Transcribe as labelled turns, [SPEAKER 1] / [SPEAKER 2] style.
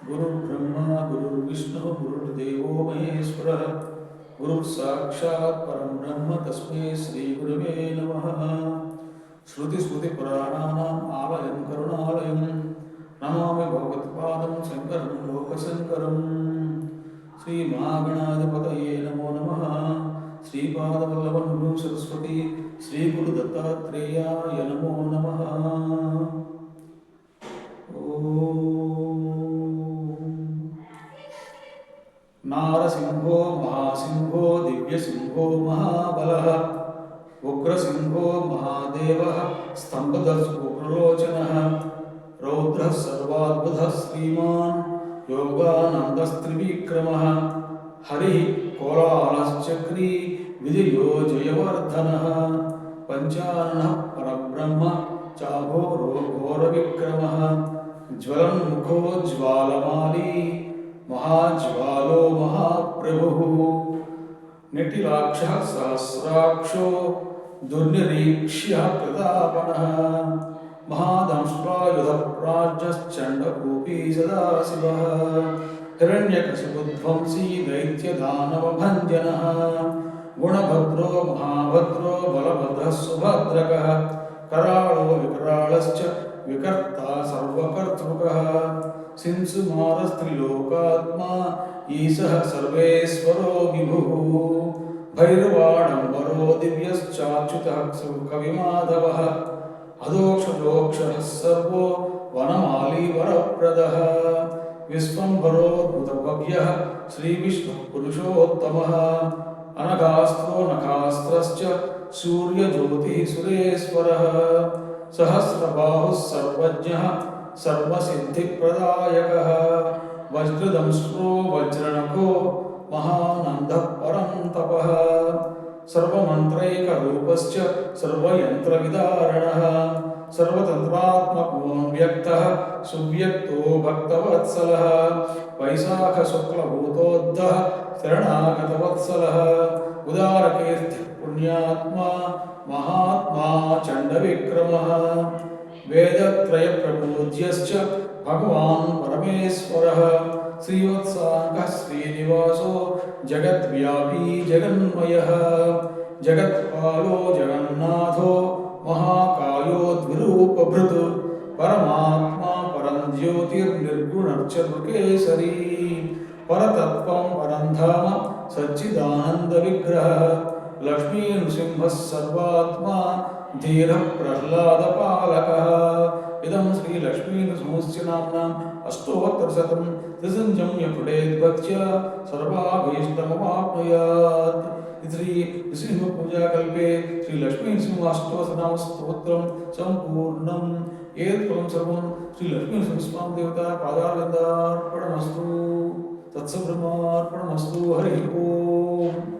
[SPEAKER 1] गुरुर्ब्रह्मा गुरुर्विष्णु गुरुर्देवो महेश्वरः गुरुर्साक्षात् परं ब्रह्म तस्मै श्रीगुरवे नमः। श्रुतिस्मृतिपुराणानाम् आलयं करुणालयं नमामि भगवत्पादं शङ्करं लोकशङ्करं। श्रीमहागणाधिपतये नमो नमः। श्रीपादवल्लभं सरस्वती श्रीगुरुदत्तात्रेयाय नमो नमः। नारसिंहो महासिंहो दिव्यसिंहो महाबलः उग्रसिंहो महादेवः स्तंभदर्शुप्रलोचनः रौद्रः सर्वाद्भुतः श्रीमान् योगानन्दस्त्रिविक्रमः हरिः कोलाहलश्चक्री विजयो जयवर्धनः पञ्चाननः परब्रह्म चाघोरो घोरविक्रमः ज्वलन्मुखो ज्वालमाली महाज्वालो महाप्रभुः निटिलाक्षः सहस्राक्षो दुर्निरीक्ष्यः प्रतापनः महादंष्ट्रायुधप्राज्ञश्चण्डकूपी सदाशिवः हिरण्यकशिपुध्वंसी दैत्यदानवभञ्जनः गुणभद्रो महाभद्रो बलभद्रः सुभद्रकः कराळो विकराळश्च विकर्ता सर्वकर्तृकः सिंसुमारस्त्रिलोकात्मा ईशः सर्वेश्वरो विभुः भैरवाडम्बरो दिव्यश्चाच्युतः कविमाधवः अधोक्षजोक्षरः सर्वो वनमाली वरप्रदः विश्वम्भरोद्भुतभव्यः श्रीविष्णुः पुरुषोत्तमः अनघास्त्रो नखास्त्रश्च सूर्यज्योतिः सुरेश्वरः सहस्रबाहुः सर्वज्ञः सर्वसिद्धिप्रदायकः वज्रदंष्ट्रो वज्रणको महानन्दः परन्तपः सर्वमन्त्रैकरूपश्च सर्वयन्त्रविदारणः सर्वतन्त्रात्मकोऽव्यक्तः सुव्यक्तो भक्तवत्सलः वैशाखशुक्लभूतोद्धः शरणागतवत्सलः उदारकीर्तिः पुण्यात्मा महात्मा चण्डविक्रमः वेदत्रयप्रपूज्यश्च भगवान् परमेश्वरः श्रीवत्साङ्गः श्रीनिवासो जगद्व्यापी जगन्मयः जगत्पालो जगन्नाथो महाकायो द्विरूपभृत् परमात्मा परं ज्योतिर्निर्गुणर्चतुर्केसरी परतत्त्वं परं धाम सच्चिदानन्दविग्रहः लक्ष्मीनृसिंहः सर्वात्मा धीरः प्रह्लादपालकः इदं श्रीलक्ष्मीनृसिंहस्य नाम्नाम् अष्टोत्तरशतं त्रिसञ्जम्य पुटेद्भक्त्या सर्वाभीष्टमवाप्नुयात्। श्री नृसिंहपूजाकल्पे श्रीलक्ष्मीनृसिंहाष्टोत्तरनामस्तोत्रं सम्पूर्णम्। एतत्फलं सर्वं श्रीलक्ष्मीनृसिंहस्वामी देवता पादारविन्दार्पणमस्तु। तत्सब्रह्मार्पणमस्तु। हरिः ओम्।